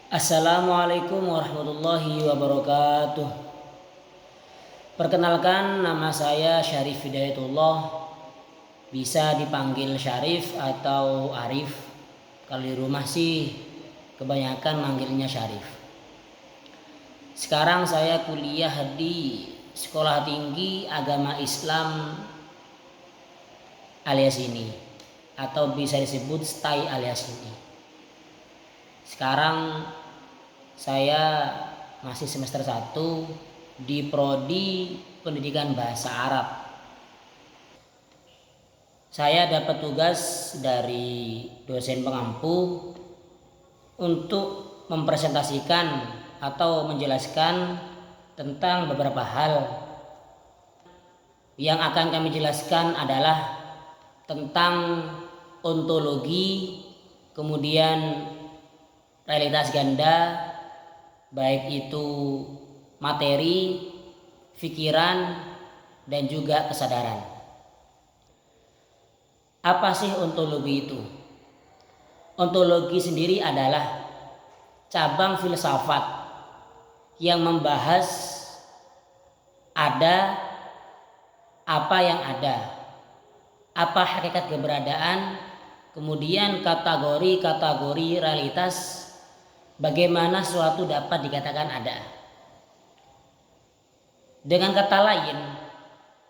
Assalamualaikum warahmatullahi wabarakatuh. Perkenalkan, nama saya Syarif Hidayatullah. Bisa dipanggil Syarif atau Arif. Kalau di rumah sih kebanyakan manggilnya Syarif. Sekarang saya kuliah di Sekolah Tinggi Agama Islam alias ini, atau bisa disebut STAI alias ini. Sekarang saya masih semester 1 di Prodi Pendidikan Bahasa Arab. Saya dapat tugas dari dosen pengampu untuk mempresentasikan atau menjelaskan tentang beberapa hal. Yang akan kami jelaskan adalah tentang ontologi, kemudian realitas ganda, baik itu materi, pikiran, dan juga kesadaran. Apa sih ontologi itu? Ontologi sendiri adalah cabang filsafat yang membahas ada apa yang ada, apa hakikat keberadaan, kemudian kategori-kategori realitas, bagaimana suatu dapat dikatakan ada. Dengan kata lain,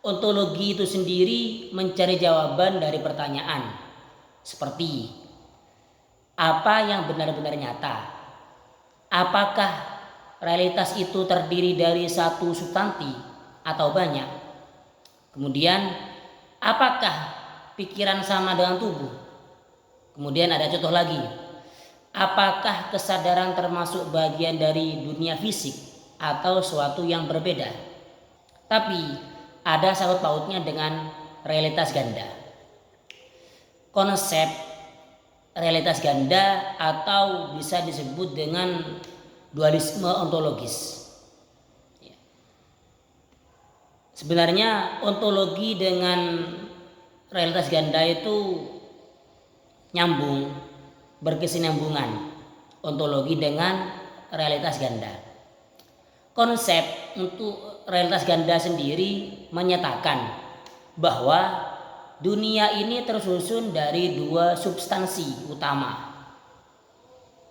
ontologi itu sendiri mencari jawaban dari pertanyaan seperti apa yang benar-benar nyata? Apakah realitas itu terdiri dari satu substansi atau banyak? Kemudian, apakah pikiran sama dengan tubuh? Kemudian ada contoh lagi. Apakah kesadaran termasuk bagian dari dunia fisik atau suatu yang berbeda? Tapi ada sangkut pautnya dengan realitas ganda. Konsep realitas ganda atau bisa disebut dengan dualisme ontologis. Sebenarnya ontologi dengan realitas ganda itu nyambung, berkesinambungan, ontologi dengan realitas ganda. Konsep untuk realitas ganda sendiri menyatakan bahwa dunia ini tersusun dari dua substansi utama.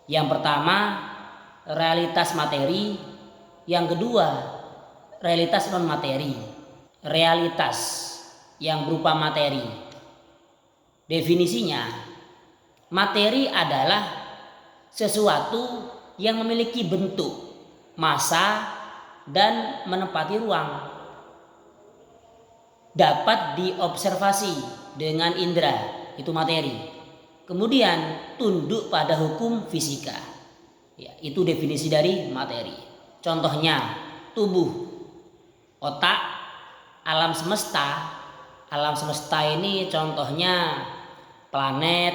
Yang pertama, realitas materi, yang kedua, realitas non materi. Realitas yang berupa materi, definisinya, materi adalah sesuatu yang memiliki bentuk, massa, dan menempati ruang. Dapat diobservasi dengan indera, itu materi. Kemudian tunduk pada hukum fisika. Ya, itu definisi dari materi. Contohnya, tubuh, otak, alam semesta. Alam semesta ini contohnya planet,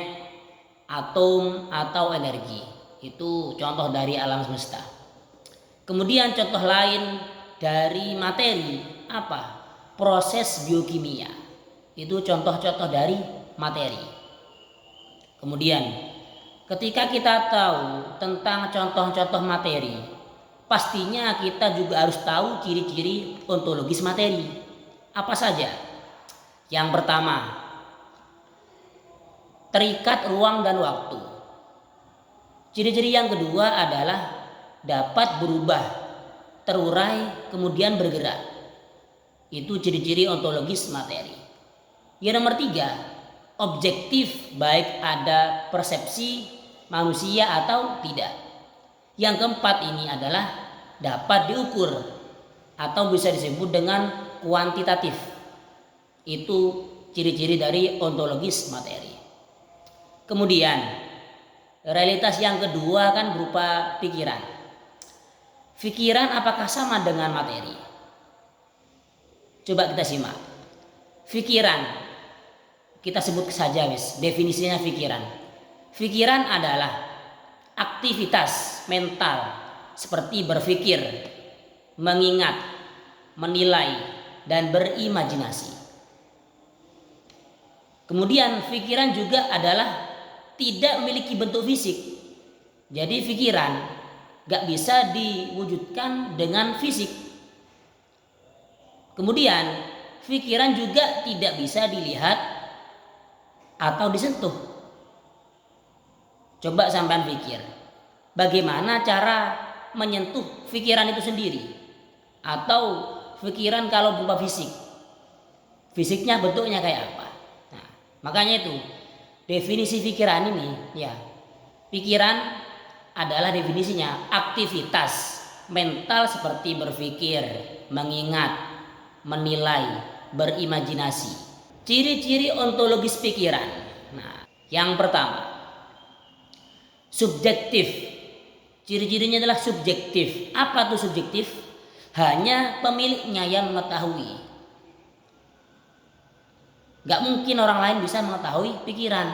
atom, atau energi. Itu contoh dari alam semesta. Kemudian contoh lain dari materi apa? Proses biokimia. Itu contoh-contoh dari materi. Kemudian ketika kita tahu tentang contoh-contoh materi, pastinya kita juga harus tahu ciri-ciri ontologis materi. Apa saja? Yang pertama, terikat ruang dan waktu. Ciri-ciri yang kedua adalah dapat berubah, terurai, kemudian bergerak. Itu ciri-ciri ontologis materi. Yang nomor tiga, objektif, baik ada persepsi manusia atau tidak. Yang keempat ini adalah dapat diukur atau bisa disebut dengan kuantitatif. Itu ciri-ciri dari ontologis materi. Kemudian realitas yang kedua kan berupa pikiran. Pikiran apakah sama dengan materi? Coba kita simak. Pikiran, kita sebut saja definisinya pikiran. Pikiran adalah aktivitas mental seperti berpikir, mengingat, menilai, dan berimajinasi. Kemudian pikiran juga adalah tidak memiliki bentuk fisik. Jadi pikiran gak bisa diwujudkan dengan fisik. Kemudian pikiran juga tidak bisa dilihat atau disentuh. Coba sampean pikir, bagaimana cara menyentuh pikiran itu sendiri? Atau pikiran kalau berupa fisik, fisiknya bentuknya kayak apa? Nah, makanya itu definisi pikiran ini, ya, pikiran adalah definisinya aktivitas mental seperti berpikir, mengingat, menilai, berimajinasi. Ciri-ciri ontologis pikiran. Nah, yang pertama, subjektif. Ciri-cirinya adalah subjektif. Apa tuh subjektif? Hanya pemiliknya yang mengetahui. Gak mungkin orang lain bisa mengetahui pikiran.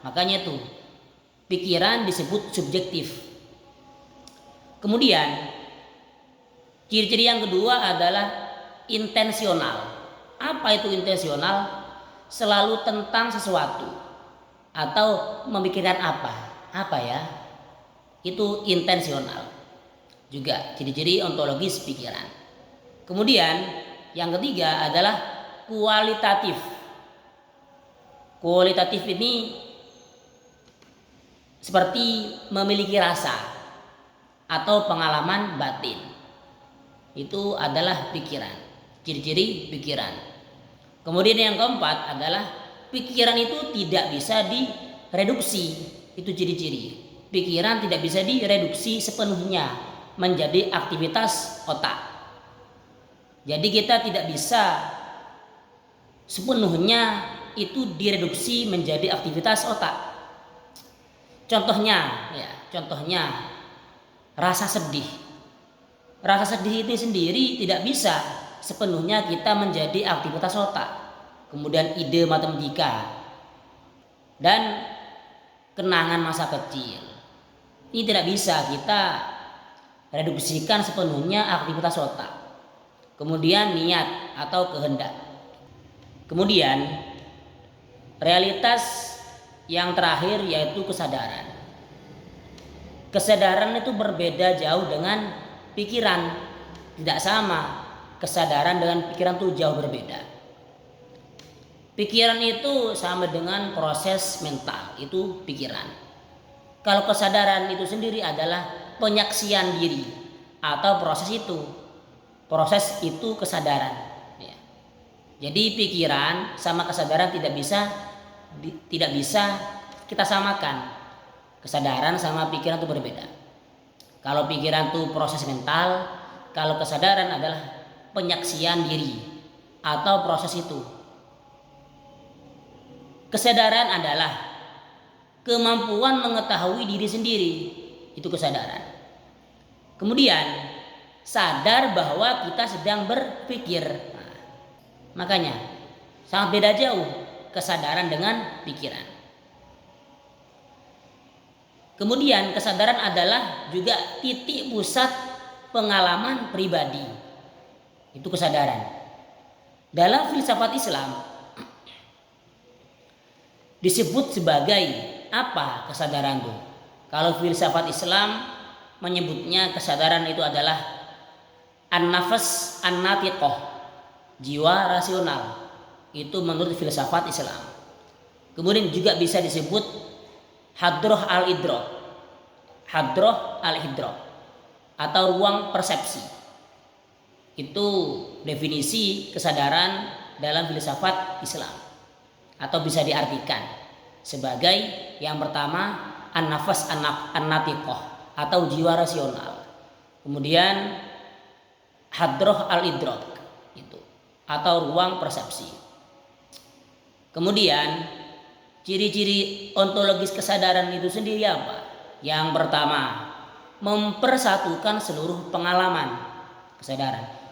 Makanya itu pikiran disebut subjektif. Kemudian ciri-ciri yang kedua adalah intensional. Apa itu intensional? Selalu tentang sesuatu atau memikirkan apa ya, itu intensional juga ciri-ciri ontologis pikiran. Kemudian yang ketiga adalah kualitatif. Kualitatif ini seperti memiliki rasa atau pengalaman batin. Itu adalah pikiran, ciri-ciri pikiran. Kemudian yang keempat adalah pikiran itu tidak bisa direduksi. Itu ciri-ciri. Pikiran tidak bisa direduksi sepenuhnya menjadi aktivitas otak. Jadi kita tidak bisa sepenuhnya itu direduksi menjadi aktivitas otak. Contohnya rasa sedih. Rasa sedih itu sendiri tidak bisa sepenuhnya kita menjadi aktivitas otak. Kemudian ide matematika dan kenangan masa kecil ini tidak bisa kita reduksikan sepenuhnya aktivitas otak. Kemudian niat atau kehendak. Kemudian realitas yang terakhir yaitu kesadaran. Kesadaran itu berbeda jauh dengan pikiran, tidak sama. Kesadaran dengan pikiran itu jauh berbeda. Pikiran itu sama dengan proses mental, itu pikiran. Kalau kesadaran itu sendiri adalah penyaksian diri atau proses itu kesadaran. Ya. Jadi pikiran sama kesadaran tidak bisa kita samakan. Kesadaran sama pikiran itu berbeda. Kalau pikiran itu proses mental, kalau kesadaran adalah penyaksian diri atau proses itu. Kesadaran adalah kemampuan mengetahui diri sendiri, itu kesadaran. Kemudian sadar bahwa kita sedang berpikir. Nah, makanya sangat beda jauh kesadaran dengan pikiran. Kemudian kesadaran adalah juga titik pusat pengalaman pribadi. Itu kesadaran. Dalam filsafat Islam disebut sebagai apa kesadaran itu? Kalau filsafat Islam menyebutnya kesadaran itu adalah an-nafas an-natiqah, jiwa rasional. Itu menurut filsafat Islam. Kemudian juga bisa disebut hadroh al-idrok, atau ruang persepsi. Itu definisi kesadaran dalam filsafat Islam, atau bisa diartikan sebagai yang pertama an-nafas an-natiqah atau jiwa rasional. Kemudian hadroh al-idrok itu atau ruang persepsi. Kemudian ciri-ciri ontologis kesadaran itu sendiri apa? Yang pertama, mempersatukan seluruh pengalaman. Kesadaran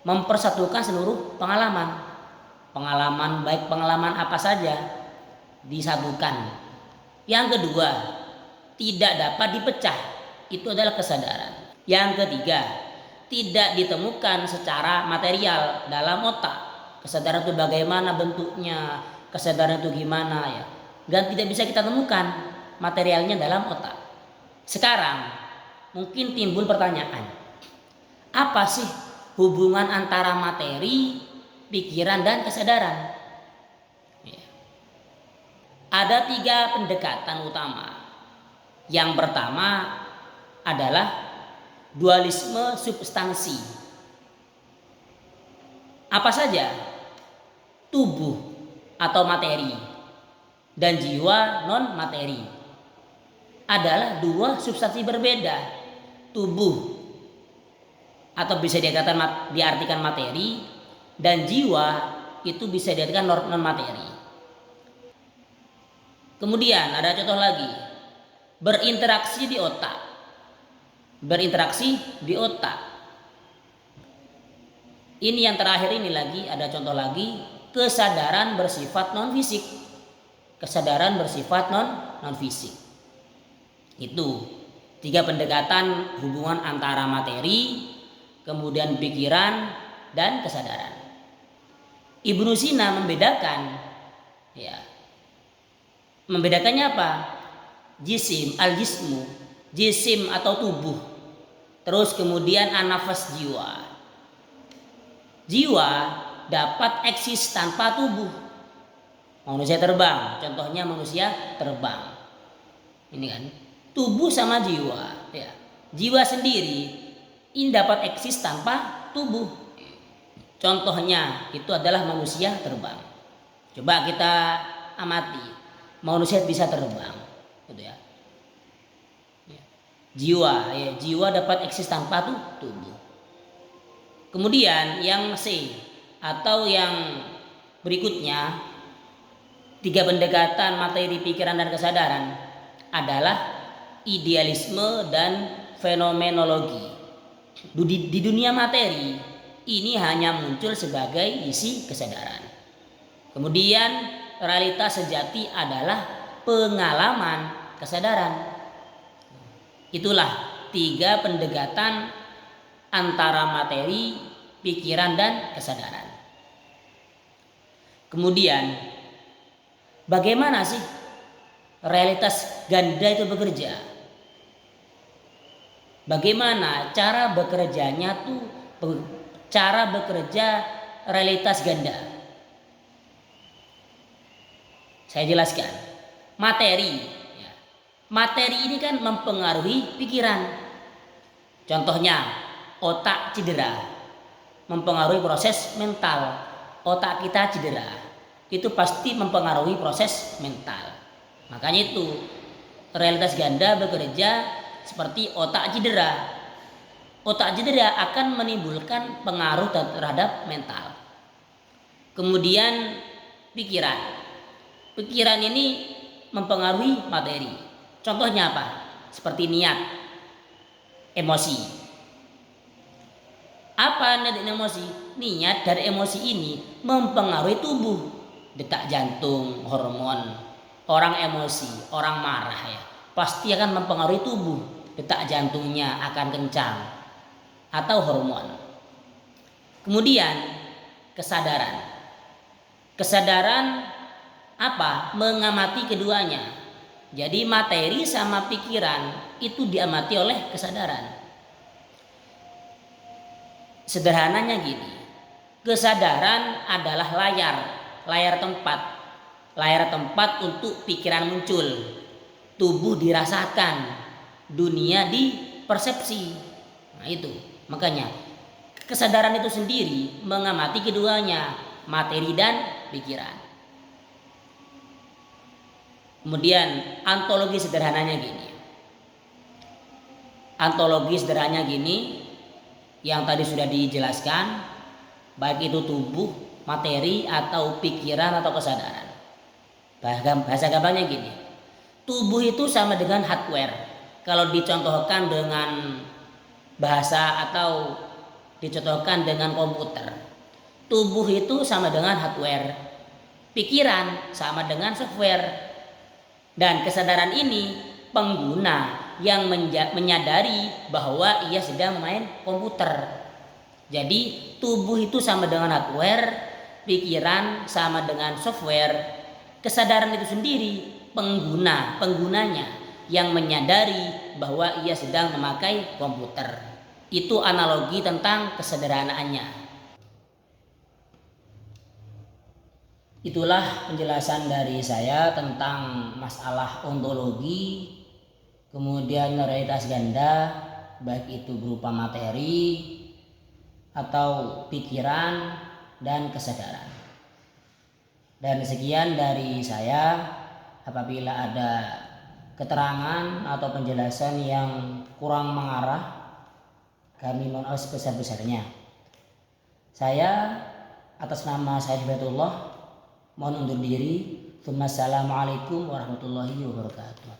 mempersatukan seluruh pengalaman baik pengalaman apa saja disatukan. Yang kedua, tidak dapat dipecah, itu adalah kesadaran. Yang ketiga, tidak ditemukan secara material dalam otak. Kesadaran itu bagaimana bentuknya, kesadaran itu gimana ya, dan tidak bisa kita temukan materialnya dalam otak. Sekarang mungkin timbul pertanyaan, apa sih hubungan antara materi, pikiran, dan kesadaran? Ya. Ada 3 pendekatan utama. Yang pertama adalah dualisme substansi. Apa saja? Tubuh atau materi dan jiwa non materi adalah 2 substansi berbeda. Tubuh atau bisa diartikan materi, dan jiwa itu bisa diartikan non materi. Kemudian ada contoh lagi, berinteraksi di otak. Berinteraksi di otak. Ini yang terakhir ini lagi, ada contoh lagi, kesadaran bersifat non fisik. Kesadaran bersifat non fisik. Itu 3 pendekatan hubungan antara materi, kemudian pikiran, dan kesadaran. Ibnu Sina membedakan, ya, membedakannya apa? Jisim, al-jismu, jisim atau tubuh. Terus kemudian an-nafas, jiwa. Jiwa dapat eksis tanpa tubuh. Manusia terbang, contohnya manusia terbang. Ini kan, tubuh sama jiwa, ya. Jiwa sendiri ini dapat eksis tanpa tubuh. Contohnya itu adalah manusia terbang. Coba kita amati, manusia bisa terbang, gitu ya. Jiwa dapat eksis tanpa tubuh. Kemudian yang C atau yang berikutnya, 3 pendekatan materi, pikiran, dan kesadaran adalah idealisme dan fenomenologi. Di dunia materi ini hanya muncul sebagai isi kesadaran. Kemudian realitas sejati adalah pengalaman kesadaran. Itulah 3 pendekatan antara materi, pikiran, dan kesadaran. Kemudian bagaimana sih realitas ganda itu bekerja? Bagaimana cara bekerjanya cara bekerja realitas ganda? Saya jelaskan. Materi ini kan mempengaruhi pikiran. Contohnya, otak cedera mempengaruhi proses mental. Otak kita cedera, itu pasti mempengaruhi proses mental. Makanya itu realitas ganda bekerja seperti otak cedera. Otak cedera akan menimbulkan pengaruh terhadap mental. Kemudian pikiran ini mempengaruhi materi. Contohnya apa? Seperti niat, emosi. Apa niat dan emosi? Niat dan emosi ini mempengaruhi tubuh, detak jantung, hormon. Orang emosi, orang marah, ya, pasti akan mempengaruhi tubuh, detak jantungnya akan kencang, atau hormon. Kemudian kesadaran apa? Mengamati keduanya. Jadi materi sama pikiran itu diamati oleh kesadaran. Sederhananya gini, kesadaran adalah layar tempat untuk pikiran muncul, tubuh dirasakan, dunia dipersepsi. Nah itu, makanya kesadaran itu sendiri mengamati keduanya, materi dan pikiran. Kemudian antologi sederhananya gini, yang tadi sudah dijelaskan, baik itu tubuh, materi, atau pikiran, atau kesadaran. Bahasa gampangnya gini, tubuh itu sama dengan hardware. Kalau dicontohkan dengan bahasa atau dicontohkan dengan komputer, tubuh itu sama dengan hardware, pikiran sama dengan software, dan kesadaran ini pengguna yang menyadari bahwa ia sedang main komputer. Jadi tubuh itu sama dengan hardware, pikiran sama dengan software, kesadaran itu sendiri pengguna, pengguna yang menyadari bahwa ia sedang memakai komputer. Itu analogi tentang kesederhanaannya. Itulah penjelasan dari saya tentang masalah ontologi, kemudian realitas ganda, baik itu berupa materi atau pikiran dan kesadaran. Dan sekian dari saya. Apabila ada keterangan atau penjelasan yang kurang mengarah, kami mohon maaf sebesar-besarnya. Saya atas nama saya Hibatullah mohon undur diri. Wassalamualaikum warahmatullahi wabarakatuh.